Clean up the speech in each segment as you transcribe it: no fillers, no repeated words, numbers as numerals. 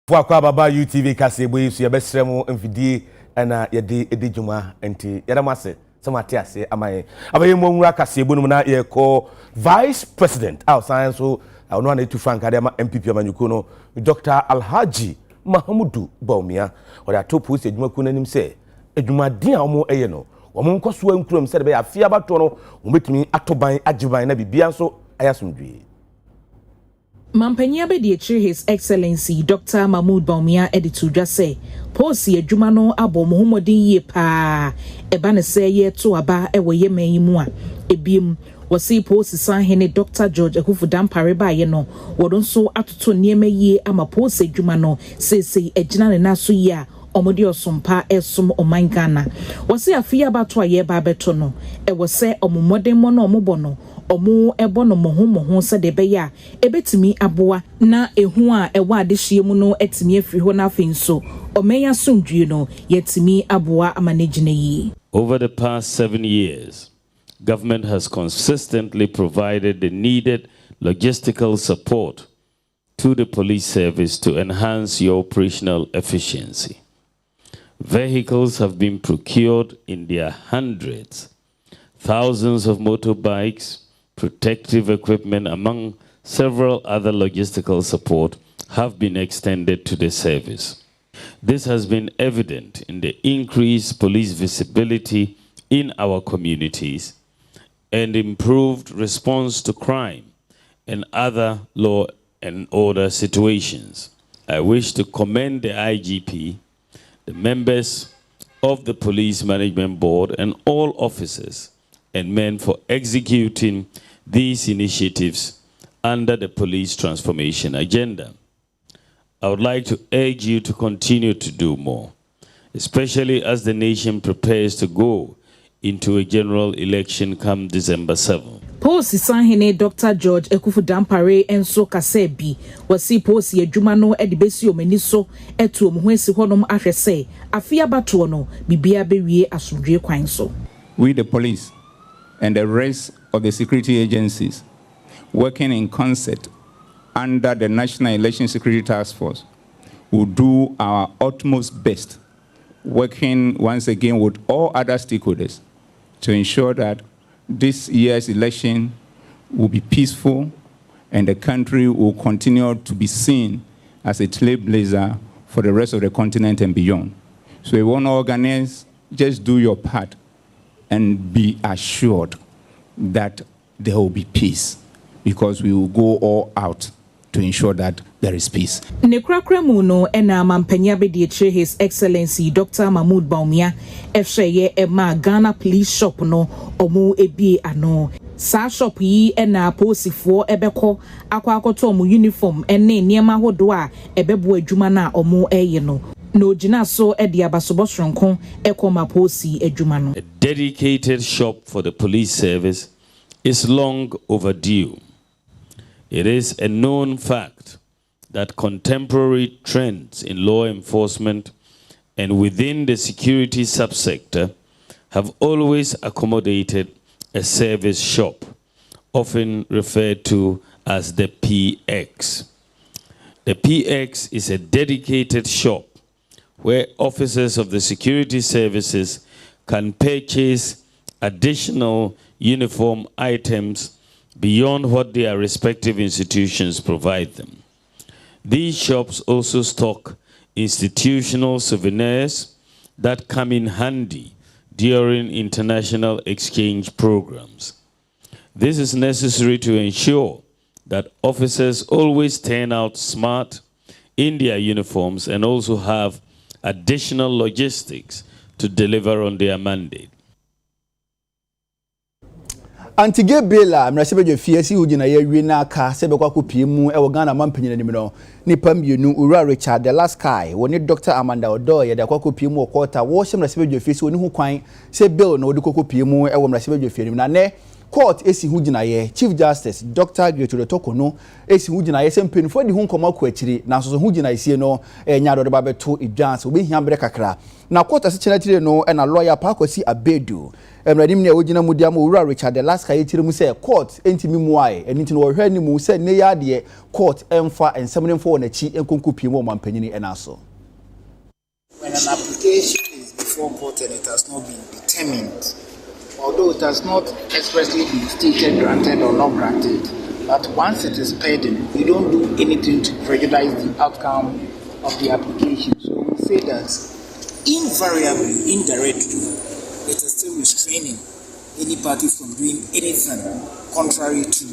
Kwa baba UTV kase boy so yebesrem mfidie na yede edijuma enti yedamase samate ase amaye abaye monwura kase bonum na ye ko vice president outside so ono na etu frank ade MPP amanyuko no Dr. Alhaji Mahamudu Baumia oda topu se edwuma ku nanim se edwuma din a omo eye no omo nkoso ankurom se de be afia bato no ometumi atoban agiban na bibia so ayasomdwe. Mampanya be His Excellency Dr. Mahmoud Baumia editudwa say posi adwuma no abo mohomodin ye pa eba ne say ye to aba ewo ye mayimu a ebiem wasi posi sanhene Dr. George Ekufudan Pareba ye no wodon so atoto niema ye ama posi adwuma no say ejina ne naso ye a omodi osompa esom oman Ghana wasi afia bato aye ba beto no ewo say omomodin mo no omobo no omo ebo no moho se de be ya ebetimi aboa na ehu a ewa adehie mu no etimi afiri ho na afin so omeya sundue no yetimi aboa amanagine yi. Over the past 7 years, government has consistently provided the needed logistical support to the police service to enhance your operational efficiency. Vehicles have been procured in their hundreds, thousands of motorbikes, protective equipment, among several other logistical support have been extended to the service. This has been evident in the increased police visibility in our communities and improved response to crime and other law and order situations. I wish to commend the IGP, the members of the Police Management Board, and all officers and men for executing these initiatives under the police transformation agenda. I would like to urge you to continue to do more, especially as the nation prepares to go into a general election come December 7th. Posi sanhene Dr. George Ekufudan Pare enso kasebi wasi posi adwuma no edibesi omaniso etu omuhwesi honom ahwese afia bato no bibia bewie asodwe kwan so. We the police and the rest of the security agencies working in concert under the National Election Security Task Force will do our utmost best, working once again with all other stakeholders to ensure that this year's election will be peaceful and the country will continue to be seen as a trailblazer for the rest of the continent and beyond. So we want to organize, just do your part and be assured that there will be peace, because we will go all out to ensure that there is peace. Nekrakremu no ena mampanya be His Excellency Dr. Mahmoud Baumia efsheye ema Ghana Police Shop no omu ebie ano. Sa shop yi ena posifo ebeko akwa akoto omu uniform ene niema hodo a ebebo adwuma na omu eye no. No jina so edi abasobosronko ekoma posi adwuma no. A dedicated shop for the police service is long overdue. It is a known fact that contemporary trends in law enforcement and within the security subsector have always accommodated a service shop, often referred to as the PX. The PX is a dedicated shop where officers of the security services can purchase additional uniform items beyond what their respective institutions provide them. These shops also stock institutional souvenirs that come in handy during international exchange programs. This is necessary to ensure that officers always turn out smart in their uniforms and also have additional logistics to deliver on their mandate. Antige bela mrasebe fiesi ugina ye wina ka sebe kwa kupiemu ewo Ghana mampanyina nim no nipa mienu ura Richard the last guy woni Dr. Amanda Odoye da kwa kupiemu okota wo hye mrasebe fiesi woni hu kwan se bill no odi kokupiemu ewo mrasebe fiesi na ne court esi hu ginaye Chief Justice Dr. Gregory Tokono esi hu ginaye se mpenfo di hu nkoma ko akiri na so hu ginaye no nyado de ba beto edwans obi hia bre kakra na court asechena tire no na lawyer Pakosi Abedu emradim ne ogina mudia mo wura Richard the last kai tire mu se court entimi muae eniti no hwe ni mu se ne ya de court emfa ensemnemfo na chi enkonku pie mo mampanyini enaso. When an application is before court and it has not been determined, although it has not expressly been stated granted or not granted, but once it is pending, we don't do anything to prejudice the outcome of the application. So we say that invariably, indirectly, it is still restraining any party from doing anything contrary to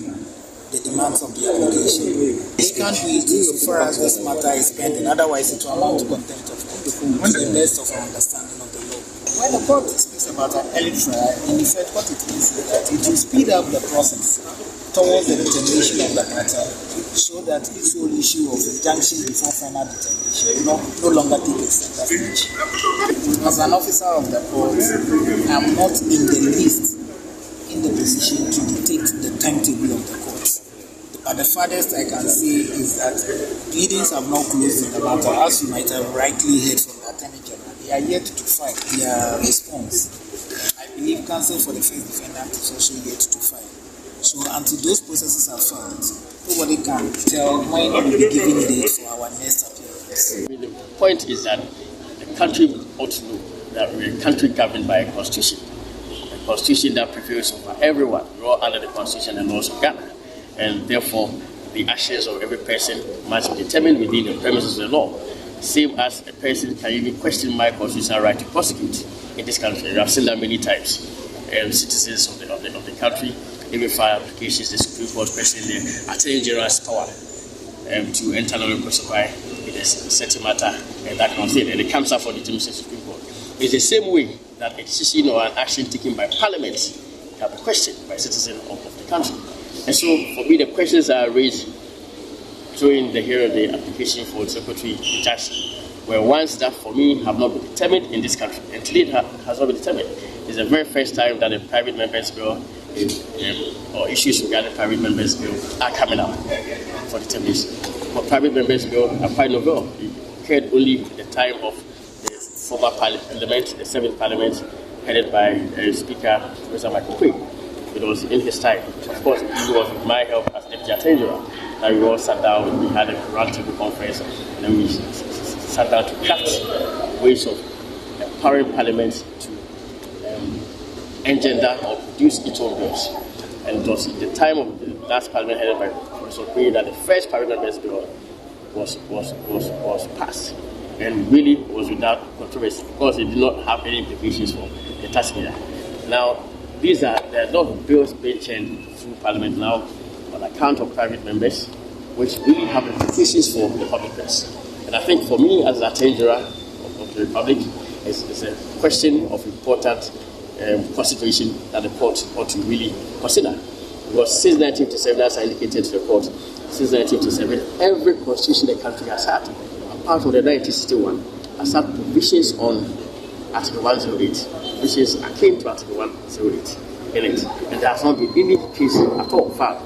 the demands of the application. They can't do it so far as this matter is pending, otherwise it will amount to contempt of court to the best of our understanding of the law. When the court speaks about an early trial, in effect what it means is that it will speed up the process towards the determination of the matter, so that this whole issue of injunction before final determination will no longer take a center stage. As an officer of the court, I am not in the least in the position to dictate the timetable of the court. But the farthest I can say is that pleadings have not closed in the matter, as you might have rightly heard from the Attorney General. They are yet to file their response. I believe counsel for the first defendant is also yet to file. So until those processes are filed, nobody can tell when we will be giving date for our next appearance. The point is that the country ought to know that we're a country governed by a constitution that prevails over everyone. We're all under the constitution and laws of Ghana. And therefore, the actions of every person must be determined within the premises of the law. Same as a person can even question my constitutional right to prosecute in this country. We have seen that many times. Citizens of the country even file applications, the Supreme Court questioning the Attorney General's power to enter and prosecute in a certain matter and that kind of thing. And it comes up for determination of the Supreme Court. It's the same way that a decision or an action taken by Parliament can be questioned by citizens of the country. And so, for me, the questions are raised during the hearing of the application for the Secretary injunction were ones that, for me, have not been determined in this country. And today, it has not been determined. It's the very first time that a private member's bill or issues regarding private members' bill are coming up for determination. But private members' bill are quite novel. It occurred only at the time of the former Parliament, the 7th Parliament, headed by Speaker Professor Michael Quay. It was in his time. Of course, it was with my help as Deputy Attorney General that we all sat down, we had a roundtable conference, and then we sat down to craft ways of empowering Parliament to engender or produce its own bills. And it was in the time of the last Parliament headed by Professor Quay that the first private members' bill was passed. And really was without controversy because it did not have any implications for the taxpayer. Now, there are a lot of bills being changed through Parliament now on account of private members, which really have implications for the public purse. And I think for me, as the Attorney General of the Republic, it's a question of important consideration that the court ought to really consider. Because since 1957, as I indicated to the court, since 1957, every constitution the country has had, apart from the 1961, has had provisions on Article 108, which is akin to Article 108 in it. And there has not been any case at all filed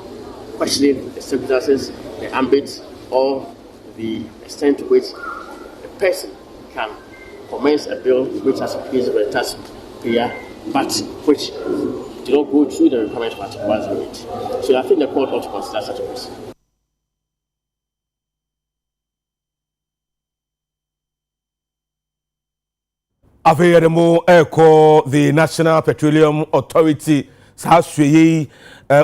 questioning the circumstances, the ambit, or the extent to which a person can commence a bill which has appears for the taxpayer, but which do not go through the requirements of Article 108. So I think the court ought to consider such a case. Aveyemo eko the National Petroleum Authority sahaswe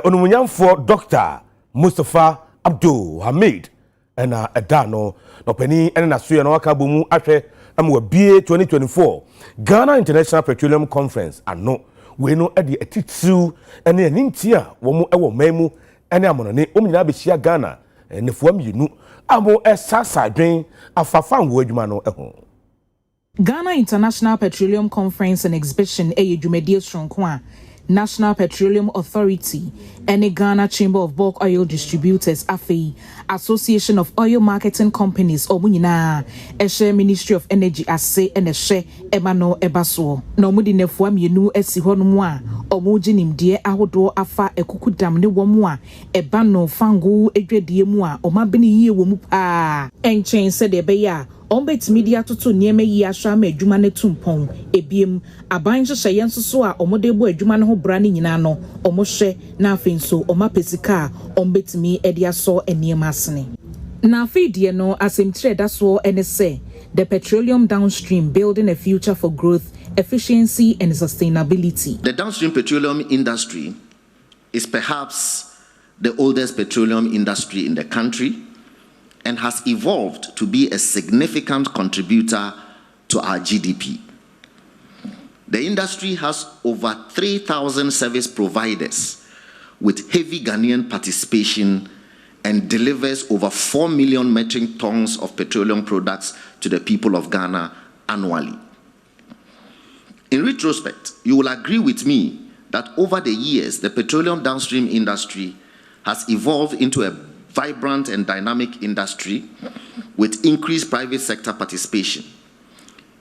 onumunyamfo Dr. Mustafa Abdul Hamid ena edano no pani ene naso ye no aka bomu ahwe amwa bie 2024 Ghana International Petroleum Conference ano we no ede atitu ene anintia wo mu ewo mamu ene amonone omnyina behia Ghana nefuam yinu amo esasa dwen afafa wo adwuma no eho Ghana International Petroleum Conference and Exhibition eye dwumadie sonko a National Petroleum Authority, and Ghana Chamber of Bulk Oil Distributors, AFE, Association of Oil Marketing Companies, Omunina, Eshe Ministry of Energy, Ase, and Eshe Emano Ebaso. No mudi nefua mienu esihonumwa, Omujinim die ahodo afa ekukudam ne womwa, Ebano fangu edwedie mua, Omabini ye womupa. Enchen said ebeya. Ombet media tutu nieme yi asha ma adwuma ne tumpon ebiem aban hye yen so a omodebo adwuma ne ho bra ne nyina no omohwe na afenso omapesika ombetimi edi aso eniema asene na afidie no asemtire daso ene se the petroleum downstream building a future for growth, efficiency and sustainability. The downstream petroleum industry is perhaps the oldest petroleum industry in the country and has evolved to be a significant contributor to our GDP. The industry has over 3,000 service providers with heavy Ghanaian participation and delivers over 4 million metric tons of petroleum products to the people of Ghana annually. In retrospect, you will agree with me that over the years, the petroleum downstream industry has evolved into a vibrant and dynamic industry with increased private sector participation.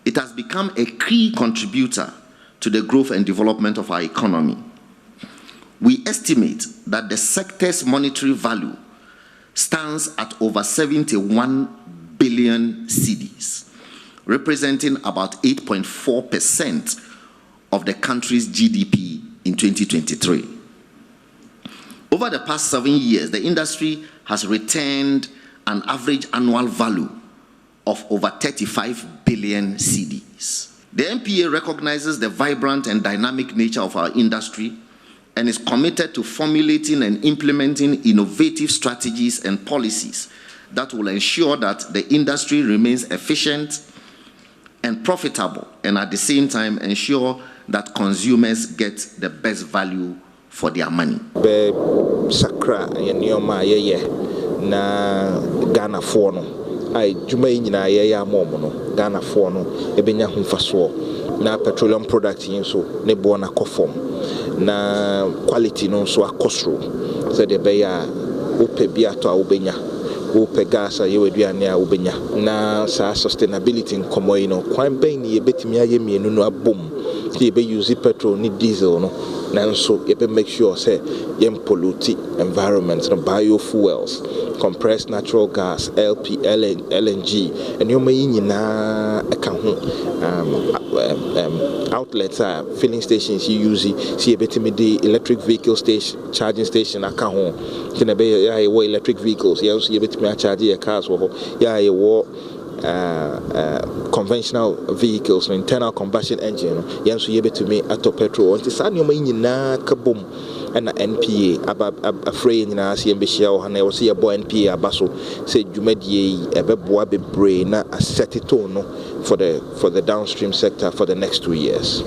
It has become a key contributor to the growth and development of our economy. We estimate that the sector's monetary value stands at over 71 billion cedis, representing about 8.4% of the country's GDP in 2023. Over the past 7 years, the industry has retained an average annual value of over 35 billion cedis. The NPA recognizes the vibrant and dynamic nature of our industry and is committed to formulating and implementing innovative strategies and policies that will ensure that the industry remains efficient and profitable, and at the same time ensure that consumers get the best value for their money. Sakra yenioma yeye na Ghana for no ai dwuma nyina yeye amomo no Ghana for no ebenya humfaso na petroleum product yin so ne bo na kofom na quality no so akosro so de be ya ope biato a obenya ope gas a yewaduane a obenya na sa sustainability nkomo yi no kwan ben ni ebetimi aye mienu no abom ti ebe use petrol ni diesel no nanso ebe make sure say yem pollute environment no biofuels, compressed natural gas, LNG and you may nyina aka ho outlets are filling stations you use see ebetimi the electric vehicle station charging station aka ho kina be ya electric vehicles ya so ebetimi a charge your cars wo ya conventional vehicles, internal combustion engine, yanso yebetumi ato petrol. Nti sa nyoma nyina kabom na NPA afraid nyina se yembehia o hana wo se yebo NPA abaso se dwumadie ebeboa bebre na asetito no for the downstream sector for the next 2 years.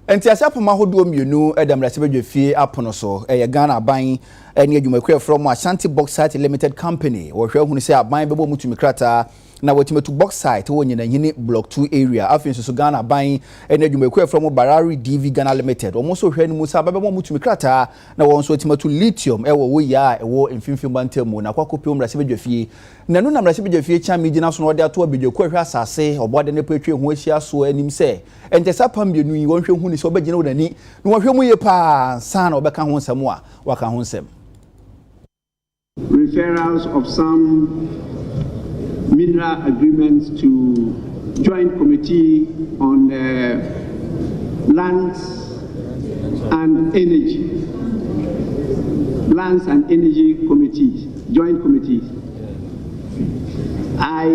Enti asapoma hodo mienu edamrase bedwefie apono so Ghana aban ene adwumakwe from Ashanti Bauxite Limited Company wo hwe hunu se aban bebo mutumi krata na watimetu Bauxite wo nyina hini block 2 area afenso so Ghana aban ene adwumakwe from Barari DV Ghana Limited wo so hwe nu sa bebo mutumi krata na wo so watimetu lithium wo ya wo mfimfim bantemu na kwakopi omrase bedwefie na no na mrase bedwefie cha migina so no de ato abedwekwe hwe asase obode ne petwe ho ahia so anim se ente sapam bienu yi wo hwe hunu se obegina wonani no wo hwe mu ye pa sana obeka ho nsem a waka ho nsem. Referrals of some mineral agreements to Joint Committee on Lands and Energy. Lands and Energy Committees, Joint Committees. I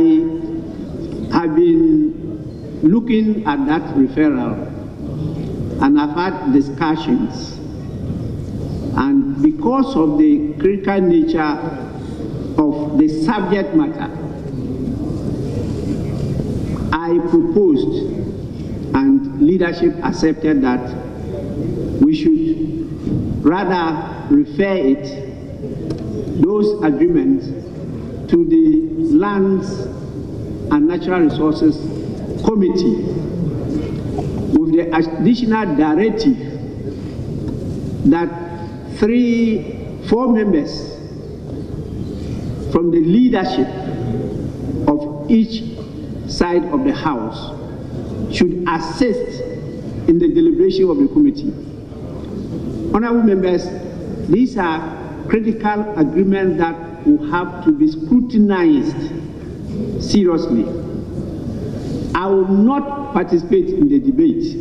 have been looking at that referral and I've had discussions. And because of the critical nature of the subject matter, I proposed and leadership accepted that we should rather refer those agreements to the Lands and Natural Resources Committee the additional directive that 4 members from the leadership of each side of the House should assist in the deliberation of the committee. Honorable members, these are critical agreements that will have to be scrutinized seriously. I will not participate in the debate,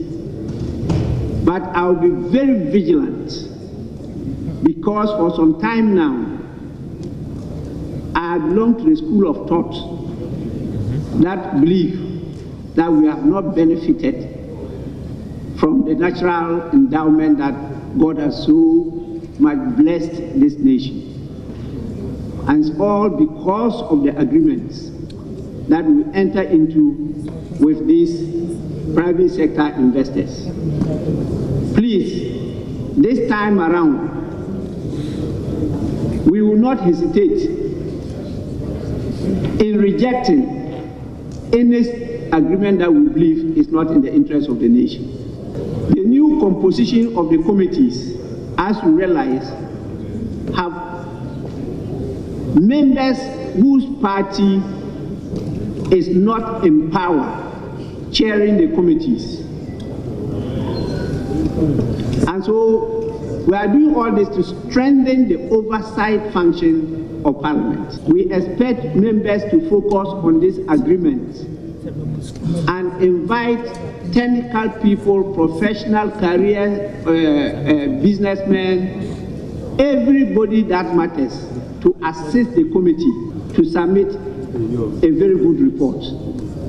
but I will be very vigilant because for some time now, I belong to the school of thought that believe that we have not benefited from the natural endowment that God has so much blessed this nation. And it's all because of the agreements that we enter into with these private sector investors. Please, this time around, we will not hesitate in rejecting any agreement that we believe is not in the interest of the nation. The new composition of the committees, as we realize, have members whose party is not in power chairing the committees. And so we are doing all this to strengthen the oversight function of Parliament. We expect members to focus on this agreement and invite technical people, professional career businessmen, everybody that matters to assist the committee to submit a very good report.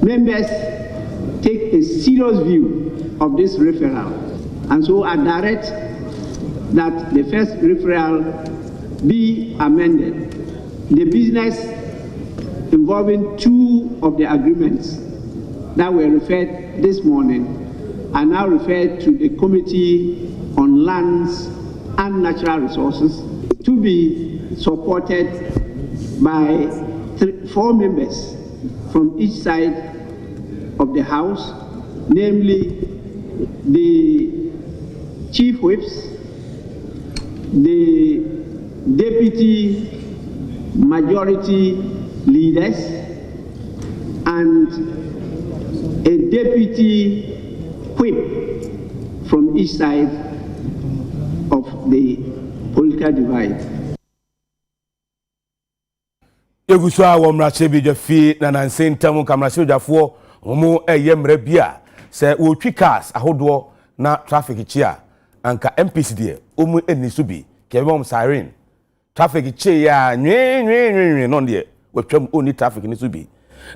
Members take a serious view of this referral, and so I direct that the first referral be amended. The business involving 2 of the agreements that were referred this morning are now referred to the Committee on Lands and Natural Resources to be supported by 4 members from each side of the House, namely the Chief Whips, the Deputy Majority Leaders, and a Deputy Whip from each side of the political divide. Yeguswa wa mrachebi jafi na nansentamu kamrashe jafo omo eyemre bia se wo twi cars ahodo na traffic chia anka MPC de omo enisubi kebom siren traffic chia ya nwe no de watwam oni traffic nisubi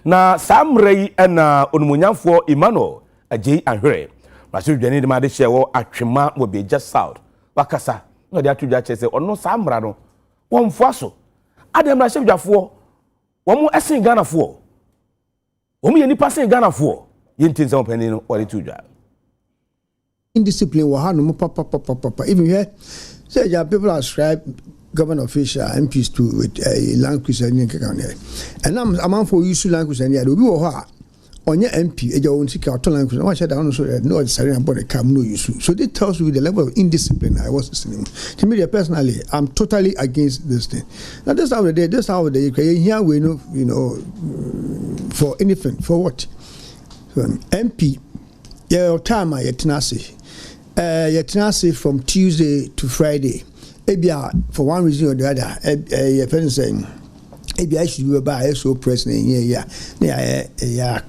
na samrei na onumunyamfo Emmanuel agei ahwere mrache dwani de ma de hyewo atwema wo beja south wakasa no de atudwa che se ono samra no wonfo aso adem mrache jafo womu esen Ghana fo womu yeni pasen Ghana fo yentin some penny no wale tudwa indiscipline wa hanu papa even here say people ascribe government official MPs to with land question and I'm for use land question there obi wo ha onye MP eja won sika to land question wa shada on so no sorry about the cam no use so they tells you the level of indiscipline I was listening to me personally I'm totally against this thing. Now this how the here we know you know for anything for what so MP your time yetinase from Tuesday to Friday ebia for one reason or the other your friend saying ebia should be by so president here yeah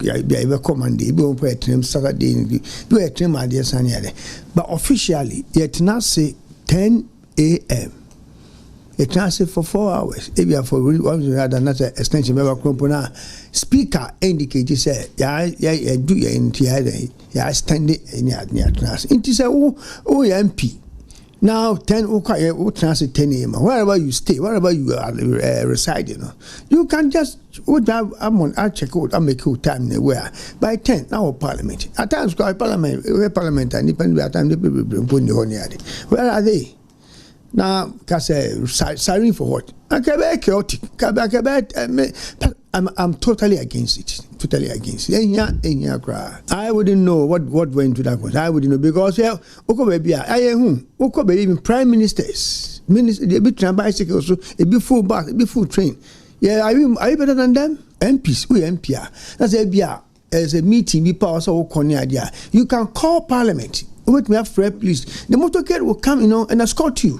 command e be on put him Saturday do a trim idea Sunday but officially yetinase 10 a.m. yetinase for 4 hours ebia for one reason or another extension be compona speaker indicate say yeah do your entire yeah stand in yetinase it is a MP. Now 10 transit 10 a.m. Wherever you stay, wherever you are reside, you can just I check out, I make out time where by 10 now Parliament. At times Parliament and depend at time they put the honey. Where are they? Now siren for what? I'm totally against it. totally against it. I wouldn't know what went into that course. I wouldn't know because even prime ministers, they be trying bicycles, so it be full bus, it be full train. Yeah, are you better than them? MPs, we MPR. That's ABR. There's a meeting, we pass all idea. You can call Parliament. Wait, we have fair police. The motorcade will come, and escort you.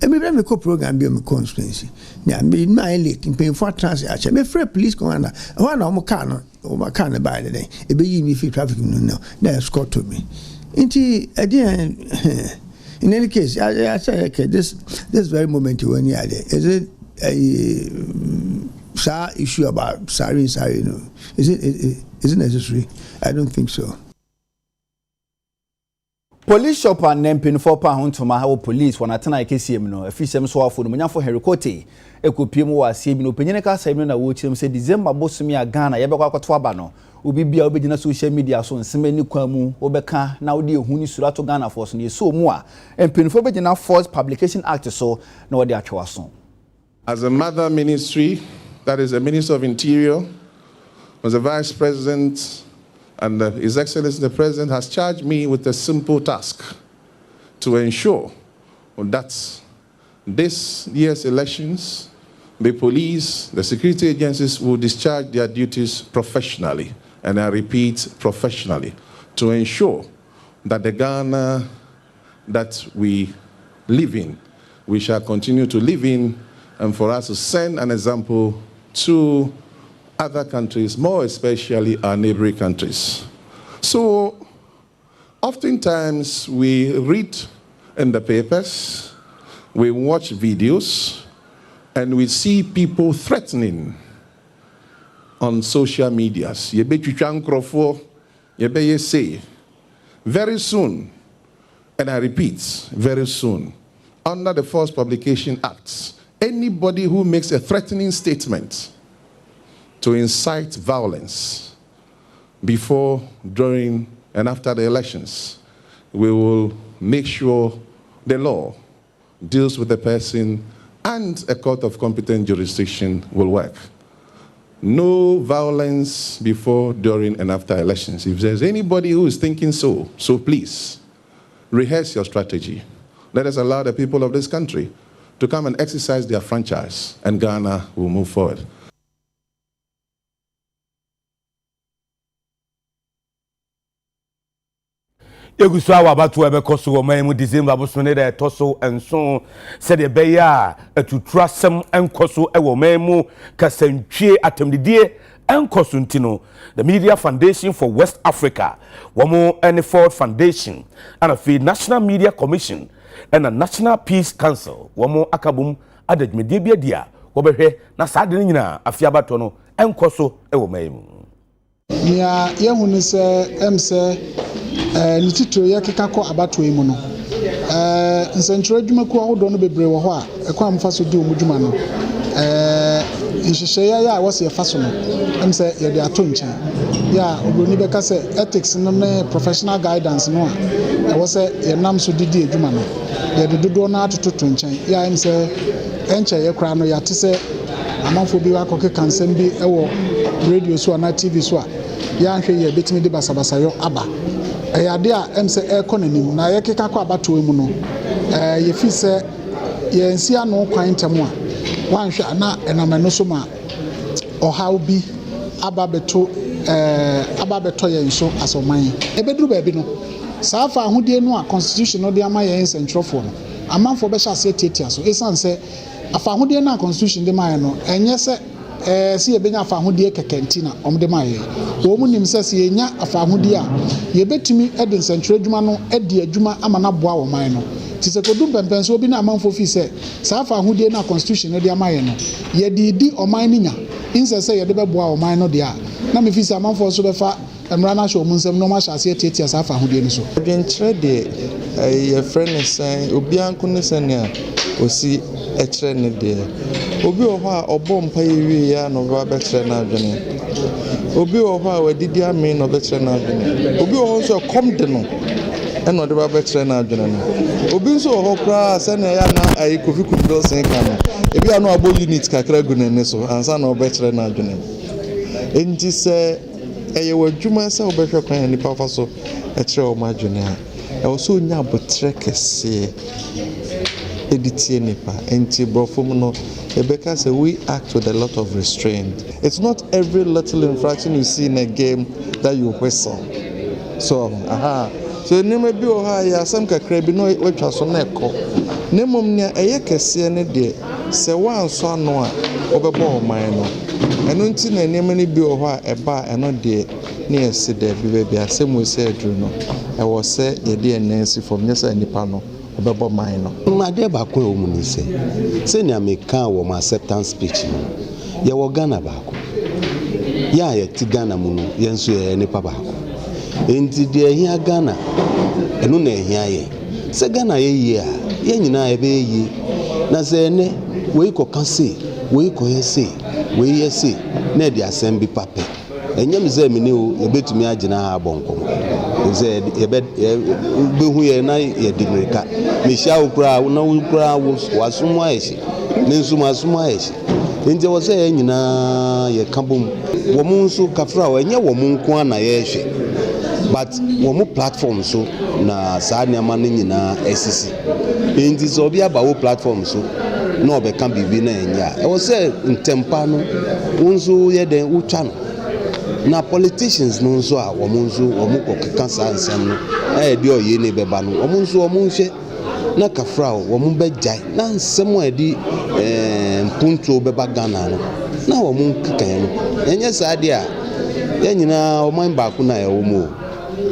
Every time we call program be a constituency. Yeah, me my late in paying for transit. Me fair police go under. One of my car by the day. It be me free traffic no. They escort to me. In any case, I say okay. This very moment when you are there, is it a issue about sorry? Is it necessary? I don't think so. Police shop and nempin for pound to my police when I turn I case him no. If some so for the for Hericote, Ecopim was saving opinion. Simon, which him said December Bosumi a Ghana, Yabaka Twabano, will be obedient social media so and Semeni Kwamu, Obeka, now dear Huni Surato Ghana force and so more, and Pinfobed enough Force Publication Act so no the actual song. As a mother ministry, that is a Minister of Interior, was a Vice President. And His Excellency the President has charged me with a simple task to ensure that this year's elections, the police, the security agencies will discharge their duties professionally, and I repeat, professionally, to ensure that the Ghana that we live in, we shall continue to live in, and for us to send an example to other countries, more especially our neighboring countries. So, oftentimes we read in the papers, we watch videos, and we see people threatening on social medias. Very soon, and I repeat, very soon, under the Force Publication Act, anybody who makes a threatening statement to incite violence before, during, and after the elections, we will make sure the law deals with the person and a court of competent jurisdiction will work. No violence before, during, and after elections. If there's anybody who is thinking so please, rehearse your strategy. Let us allow the people of this country to come and exercise their franchise, and Ghana will move forward. Egusu awa batu ebe koso wo man mu December bosone da toso enso se de be ya atutrasem enkoso e wo man mu kasantwie atemdidie enkoso ntino the Media Foundation for West Africa womo any Ford Foundation and a National Media Commission and a National Peace Council womo akabum adadmedie biadia wo behwe na saade nyina afiabato no enkoso e wo man mu nia yehunu se emse ni titro yakeka ko abato emu no nsentro adwumaku ahodo no bebre wo ho a ekwa amfa so di omudwuma no nhihye ya wo se yafa so no emse ye de ato nchen ya obroni beka se ethics no ne professional guidance no a wo se ye nam so didi adwuma no ye de dodo na atoto nchen ya emse enche ye kra no ya te se amanfo bi wa koke kansem bi ewo radio so na TV so a ya nhwe ye betimi de basabasayo aba eyade a emse ekononim na ye keka kwa abato emu no ye fi se ye nsi ano kwan temu a wanhwe na enameno so ma ohaw bi ababeto ye nso asoman ebeduru ba bi no safa ahodie no a constitution no de ama ye nsentrofo no amanfo be sha se tietia so esan se afa ahodie na constitution de ma ye no enye se si yebenya afa ahodie kekenti na omde ma ye wo mu nim se si yenya afa ahodie a yebetimi ede nsentro adwuma no ede adwuma ama na boa wo man no ti se kodum pempenso obi na amanfo fi se sa afa ahodie na constitution no de ama ye no ye di oman ni nya inse se ye de beboa wo man no de a na me fi se amanfo so befa emra na hwo munsem no ma hyase tietia sa afa ahodie ni so adwentre de ye friend sen obi anko ne sen a osi etre ne de obi o ho a obom pa yewie ya no ba betre na adwene obi o ho a wadidi ame no betre na adwene obi o ho so kom de no e no de ba betre na adwene no obi so ho kra se na ya na ai kofi kundo sen ka no ebi anu abo unit kakra gu ne so ansa na o betre na adwene enti se ɛyɛ w'adwuma sɛ wobɛhwɛ kwan a nnipa fa so ɛkyerɛ wɔn adwene a ɛwɔ sɛ onya abotrɛ kɛseɛ ɛde tie nipa nti borɔfo mu no yɛbɛka sɛ we act with a lot of restraint. It's not every little infraction you see in a game that you whistle. So so nneɛma bi wɔ hɔ a yɛ asɛm kakra bi na watwa so na ɛkɔ na mmom nea ɛyɛ kɛseɛ ne deɛ sɛ woansɔ ano a wobɛbɔ ɔman no ɛno nti na nneɛma no bi wɔ hɔ a ɛba a ɛno deɛ ne yɛsi daabi baabi asɛm wɔ sɛ aduru no ɛwɔ sɛ yɛde ɛnan si fam nyɛ sɛ nnipa no ɔbɛbɔ man no. Adeɛ baako a ɛwɔ mu ne sɛ sɛnea meka wɔ m acceptance speech no yɛwɔ Ghana baako yɛ a yɛte Ghana mu no yɛn nso yɛyɛ nipa baako enti deɛ ɛhia Ghana ɛno na ɛhia yɛ sɛ Ghana yɛyie a yɛn nyinaa yɛbɛyɛ yie na sɛ ɛnɛ wei kɔka sei wei kɔyɛ sei wei yɛ sei na ɛde asɛm bi papɛ ɛnyɛ me sɛ mene o yɛbɛtumi agyina ha abɔ nkɔmmɔ sɛ yɛbɛhu yɛ na yɛde mmirika mehyia wo koraa na wo koraa wasom ayɛ hye ne nso masom ayɛ hye enti ɛwɔ sɛ yɛn nyinaa yɛka bom wɔ mo nso kafra a ɛnyɛ wɔ mo nko a na yɛhwɛ but wɔ mo platform so na saa nneɛma no nyinaa asisi enti sɛ obi aba wo platform so na ɔbɛka biribi na ɛnyɛ a ɛwɔ sɛ ntɛmpa no wo nso yɛ dɛn wotwa no na politicians no nso a wɔn nso wɔn kɔkeka saa nsɛm no ɛyɛ deɛ ɔyɛ ne bɛba no wɔn nso wɔn nhwɛ na kafra wɔn bɛgyae na nsɛm a yɛde mpuntuo bɛba Ghana no na wɔn keka no ɛnyɛ saa deɛ a yɛn nyinaa ɔman baako na ɛwɔ mu o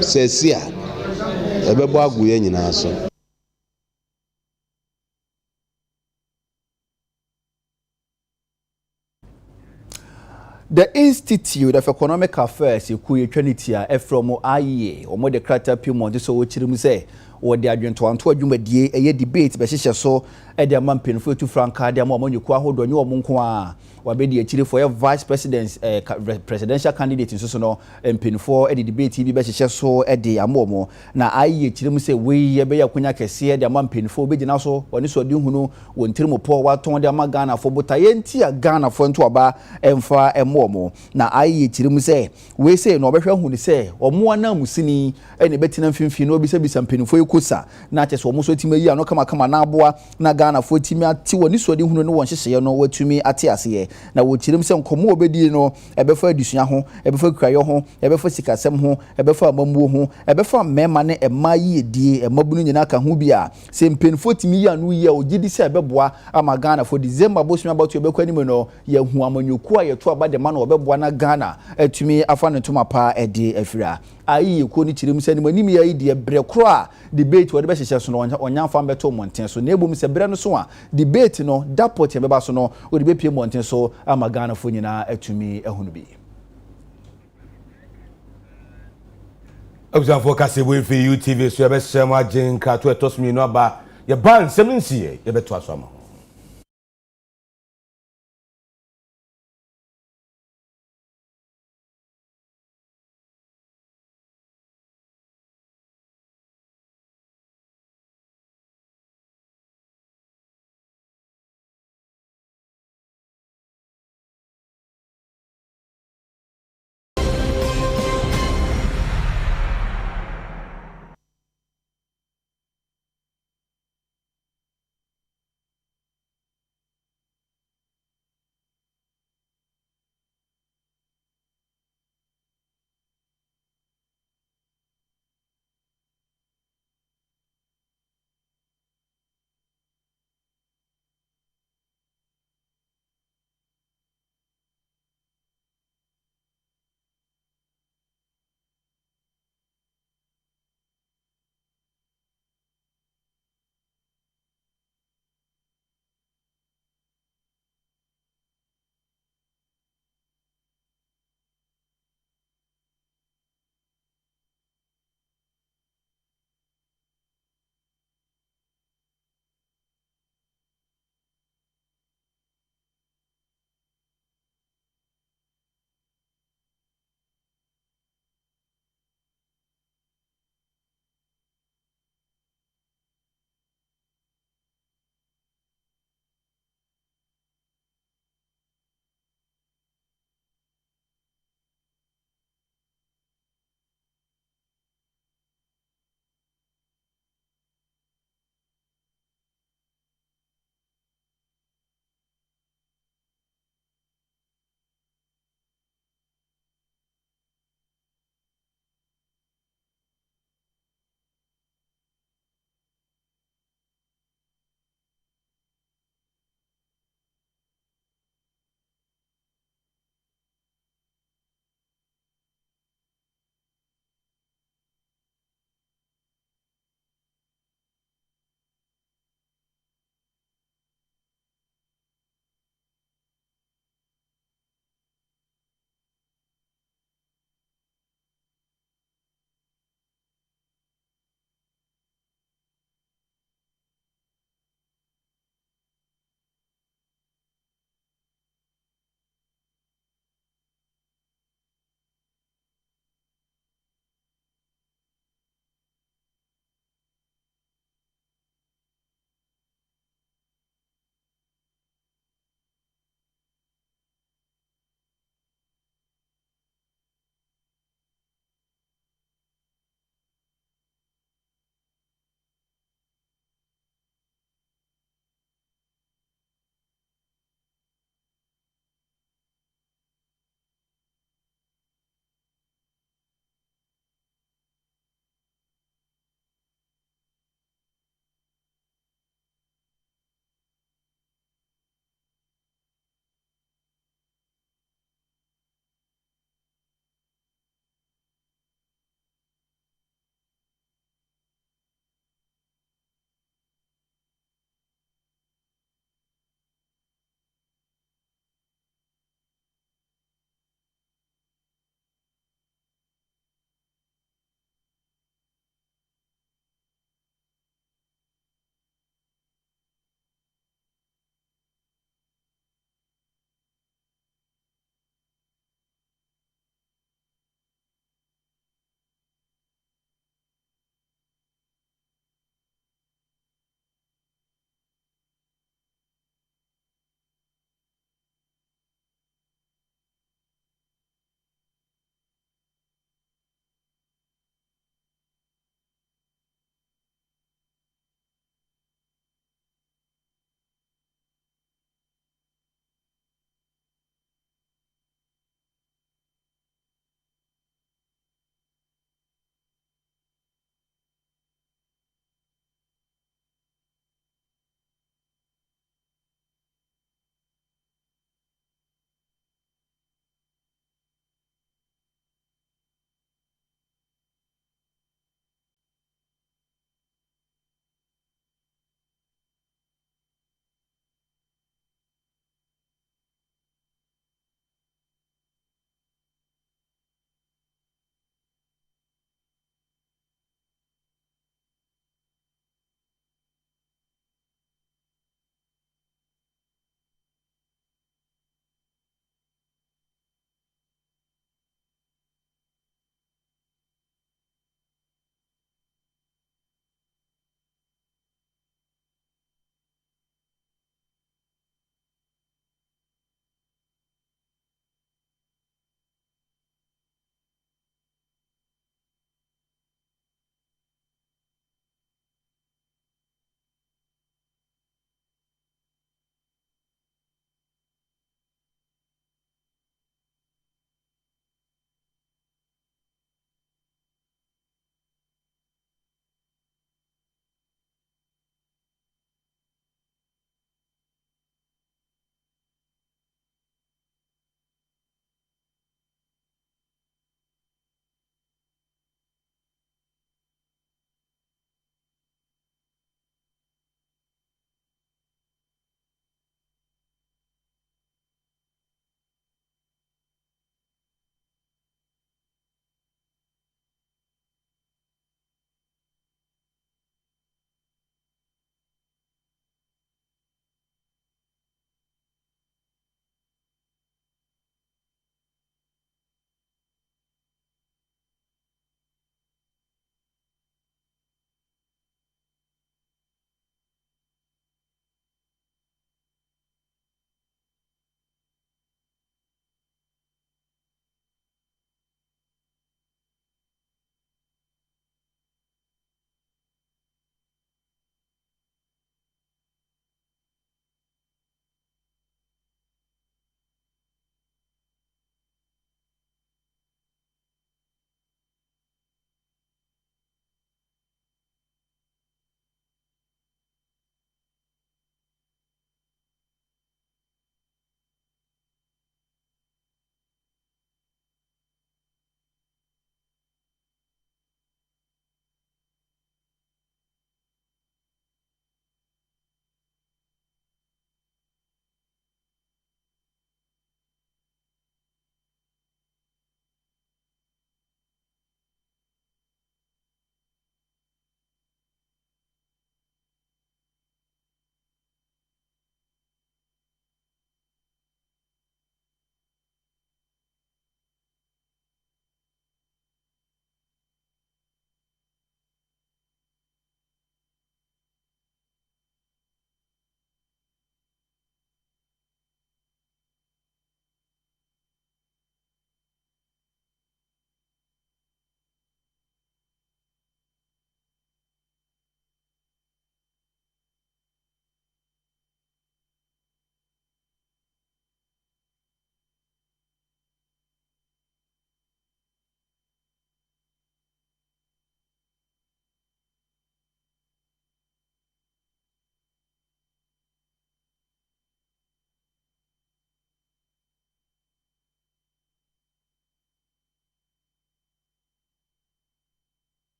sɛ si a ɛbɛbɔ agu yɛn nyinaa so. The Institute of Economic Affairs ekuye trinity a from IE omo de krata pimont so wo kyerem sɛ wo de adwontoanto adwumadie eye debate be hyehyɛ so e de amampenfo etu franka de amanyoku ahodo nye omo nko a wabedi akyire for vice president presidential candidate nso no mpenfo e de debate bi be hyehyɛ so e de amomo na IE kyerem sɛ we ye be yakonya kese de amampenfo be gina so oni so de hunu wo ntirimopo waton de amagana fo botaye nti a Ghana fo nto aba emfa omo na ayi kyerem sɛ we say no obehwe hu ni sɛ omo na musini ene betina mfimfi no obi sɛ bisa mpenifo ekosa na kyɛ sɛ omo so timi yi ano kama na aboa na Ghana fo timi ate woni so de hunu no won hyehye no watumi ate ase na wo kyerem sɛ nkomo obedi no ebefa adusua ho ebefa krayo ho ebefa sikasɛm ho ebefa amamuo ho ebefa mema ne ema yi die emabunu nyina ka ho bi a sɛ mpenifo timi yi anu yi a ogidi sɛ ebeboa ama Ghana fo December bosua batu ebekwa ni no ye hu amanyoku a yeto aba de ma na obeboa na Ghana atumi afa ne ntoma pa ede afira ayi ko ni kyerem sɛ ni manim ya yi de brekro a debate wo de be hyehyɛ so no onyanfa mbeto monten so na ebom sɛ bre no so a debate no dapot e beba so no wo de be pie monten so ama Ghana fo nyina atumi ehunu bi Abuzanfo kase bo efe UTV so ye be hyɛ ma agyenka to etosmi no aba ye ban nsɛm nsiye ye beto aso ama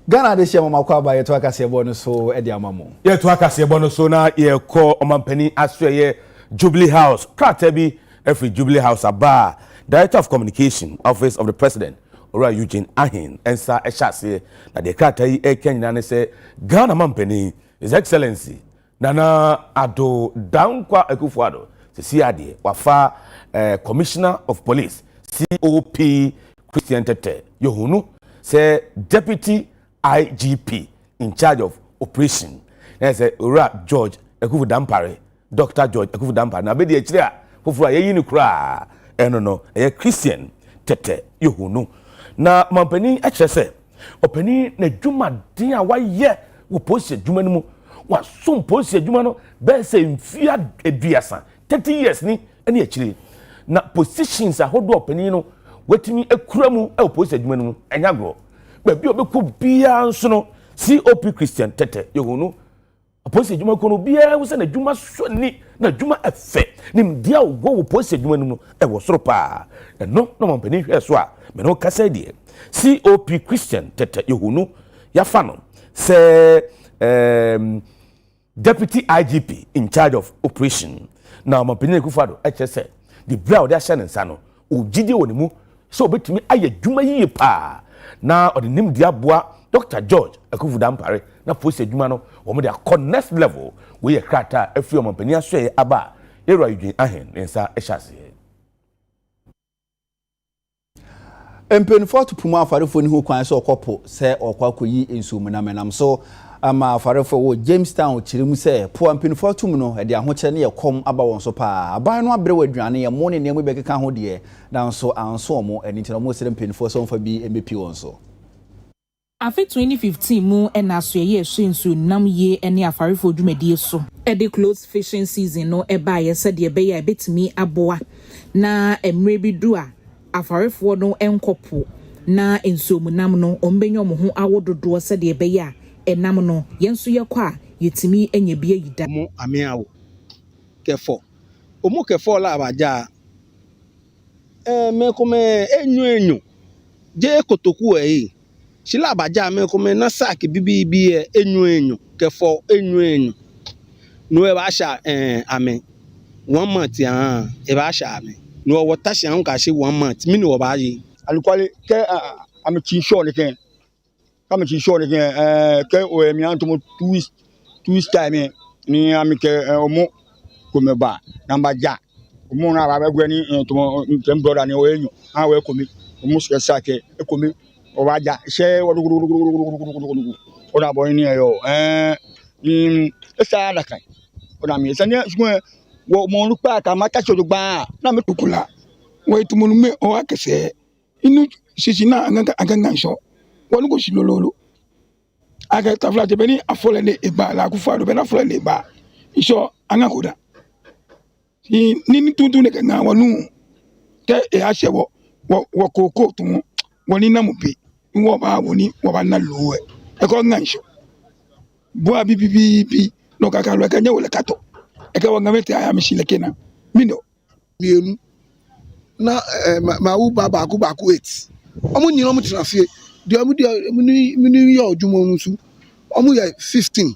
Ghana de share mama kwa ba yeto akase bo no so e de amamo. Yeto akase bo no so na ye ko omampani asoye Jubilee House. Krata bi every Jubilee House aba. Director of Communication, Office of the President, Ora Eugene Ahin, ensa eshase na de krata yi e Kenya ne se Ghana mampani His Excellency Nana Ado Dankwa Akufo-Addo se siade wafa Commissioner of Police COP Christian Tete Yohunu say Deputy IGP in charge of operation. There's a George Akufo-Dampare, Dr. George Akufo-Dampare. Na be de chire a foforo ye yini kura no Christian Tete Yohunu. Na mampani a chire se opani na dwuma din a waye wo police dwuma no mu wa som police dwuma no be se mfia eduasa 30 years ni ene a chire. Na positions a hodo opani no wetimi akura mu e police dwuma no mu enya gro. Baby obekọ bia nso no COP Christian Tete Yohunu apolice dwuma ko no bia wo se na dwuma so ni na dwuma efe nim dia wo police dwuma no e wo soro pa no no mampani hwe so a me no kasa die COP Christian Tete Yohunu ya fa no se Deputy IGP in charge of operation na mampani Akufo-Addo se the brow they share nsa no ogide wonimu so obetumi aye dwuma yie pa na odinim diaboa Dr. George Akufo-Dampare na police adwuma no wo de akọ next level we ye krata afi omampani asoe aba Ora Eugene Ahen nsa eshase Empenfo to puma afarefo ni ho kwan se okopo se okwakoyi ensumu na menam so ama afarefo wo Jamestown chirimu se po empenfo tum no e de ahoche ne yekom aba won so pa aban no abere waduane ye mo ne ne bekeka ho de dan so anso mo enitino mo se empenfo so mfa bi embepi won so afi 2015 mu na so ye hyensu nam ye ene afarefo dwumadie so e de close fishing season no e ba ye se de be ya betimi aboa na emre bi du a afarefo no enkopo na ensomunam no ombenyo mo ho awododo se de be ya enam no yenso yekwa yetimi enye bia yida mo amiawo kefo omo kefo la abaja me come enyu je kotoku shila abaja me come na sack bibi enyu kefo enyu no e ba sha amen 1 month e ba sha amen no water sha nka she 1 month mi no ba yi alkwale ke am chi sure ke kama chi sure ke o mi anto 2 weeks time ni am ke omo ko me ba namba ja omo na ba gwa ni to tem brother ni o enyo ha we komi omo so sake e komi o ba ja she o na boy ni yo ni esa la kai o na mi se ni wo mo ru pa ka ma ta so gba na me tukula wo itumunu me o akese inu sisi na anga so wonu ko silololo aga tafla te beni afole ne eba la Akufo-Addo bena afole ne eba iso anga koda ni tuntu ne kan wonu te e asewo wo koko tun woni na mupe wo ba woni wo ba na lowe e ko nganso bo abibibi no kaka lo kanya wole kato e ka wanga mete aya mishile kena mindo mienu na ma wu ba ku 8 omo nyina omo trafie de omo mini yo ojumo nsu omo ye 15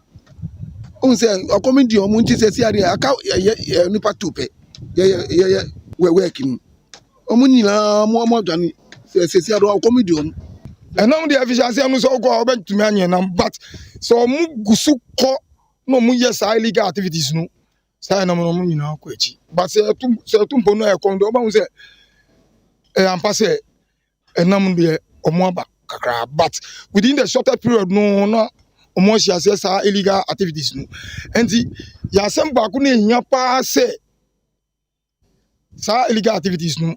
omo se okomedi omo nti se ade aka nipa tupe ye working omo nyina omo dwane se ade okomedi omo enom de efficiency am so ko obetumi anye na but so omo gusu ko no omo yes illegal activities no say na omo nyina ko echi but se tumpo no e kon do omo se ampase enam de omo aba kakra but within the shorter period no na omo sia sa illegal activities no enti ya semba ku na ehia pa se sa illegal activities no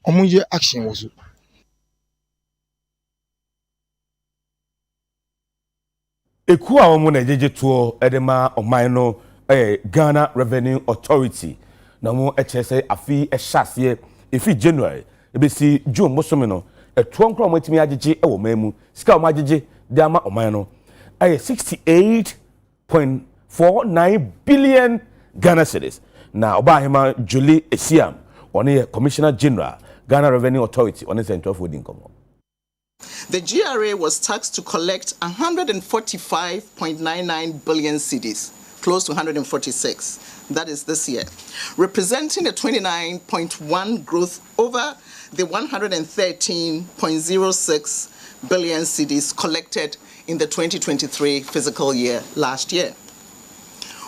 omo ye action wo so eku a omo na jeje to edema oman no Ghana Revenue Authority na mo echese afi ehase efi January ebesi June bosomi no etuo nkro mo etimi agege e wo mamu sika mo agege de ama oman no 68.49 billion Ghana cedis na oba hema Julie Esiam one Commissioner General Ghana Revenue Authority one Central Food Income The GRA was tasked to collect 145.99 billion cedis, close to 146, that is this year, representing a 29.1 growth over the 113.06 billion cedis collected in the 2023 fiscal year last year.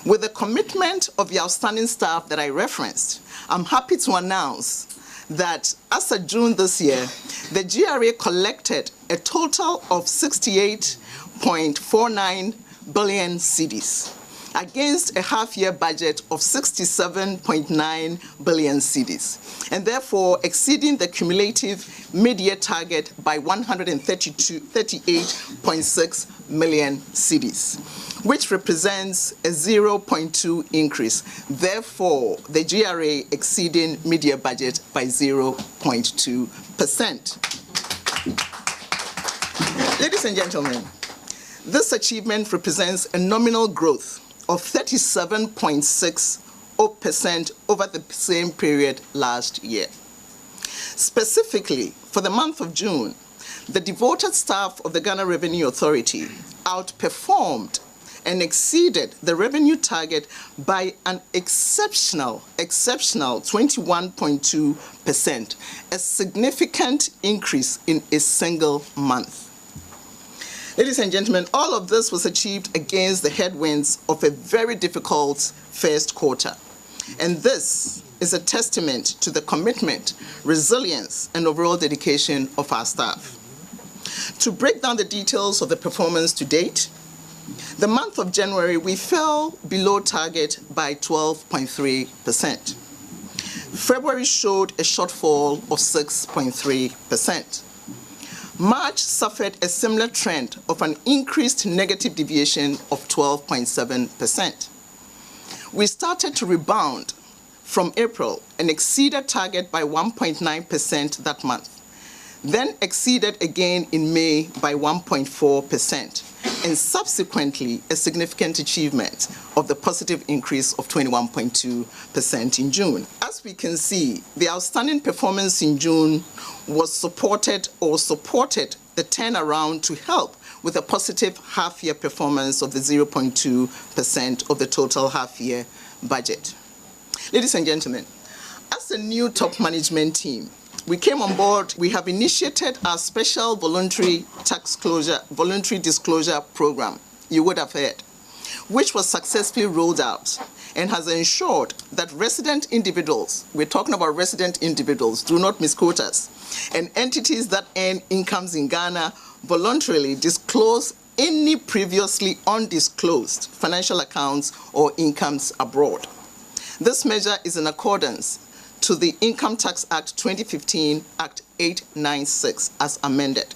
With the commitment of the outstanding staff that I referenced, I'm happy to announce that as of June this year, the GRA collected a total of 68.49 billion cedis against a half-year budget of 67.9 billion cedis, and therefore exceeding the cumulative mid-year target by 138.6 million cedis, which represents a 0.2 increase. Therefore, the GRA exceeding mid-year budget by 0.2%. Ladies and gentlemen, this achievement represents a nominal growth of 37.6% over the same period last year. Specifically, for the month of June, the devoted staff of the Ghana Revenue Authority outperformed and exceeded the revenue target by an exceptional 21.2%, a significant increase in a single month. Ladies and gentlemen, all of this was achieved against the headwinds of a very difficult first quarter. And this is a testament to the commitment, resilience, and overall dedication of our staff. To break down the details of the performance to date, the month of January, we fell below target by 12.3%. February showed a shortfall of 6.3%. March suffered a similar trend of an increased negative deviation of 12.7%. We started to rebound from April and exceeded target by 1.9% that month, then exceeded again in May by 1.4%, and subsequently a significant achievement of the positive increase of 21.2% in June. As we can see, the outstanding performance in June was supported the turnaround to help with a positive half-year performance of the 0.2% of the total half-year budget. Ladies and gentlemen, as a new top management team, we came on board. We have initiated our special voluntary disclosure program, you would have heard, which was successfully rolled out and has ensured that resident individuals, we're talking about resident individuals, do not misquote us, and entities that earn incomes in Ghana voluntarily disclose any previously undisclosed financial accounts or incomes abroad. This measure is in accordance to the Income Tax Act 2015, Act 896, as amended.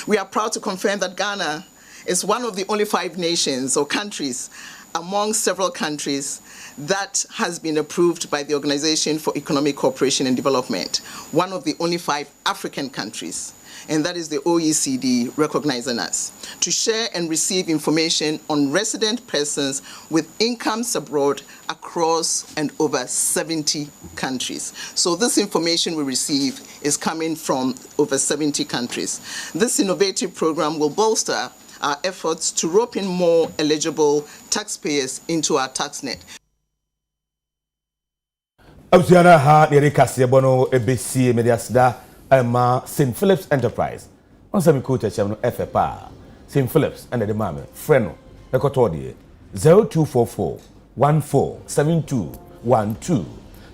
We are proud to confirm that Ghana is one of the only 5 nations or countries among several countries that has been approved by the Organization for Economic Cooperation and Development, one of the only 5 African countries, and that is the OECD recognizing us, to share and receive information on resident persons with incomes abroad across and over 70 countries. So this information we receive is coming from over 70 countries. This innovative program will bolster our efforts to rope in more eligible taxpayers into our tax net. Abusiana ha nere kase bono ebesi mediasda ama St. Philip's Enterprise. Once we quote no FFA St. Philip's and the mama freno ekotodie 0244 147212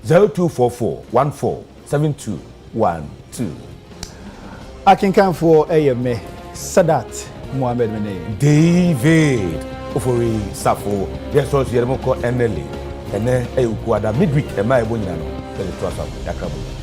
0244 147212. Akinkan for AMA Sadat Mohammed Mene David Ofori Safo yes so yeremo ko NLA ene e ukuada midweek e ma ebo nyina no 22 yakrabu.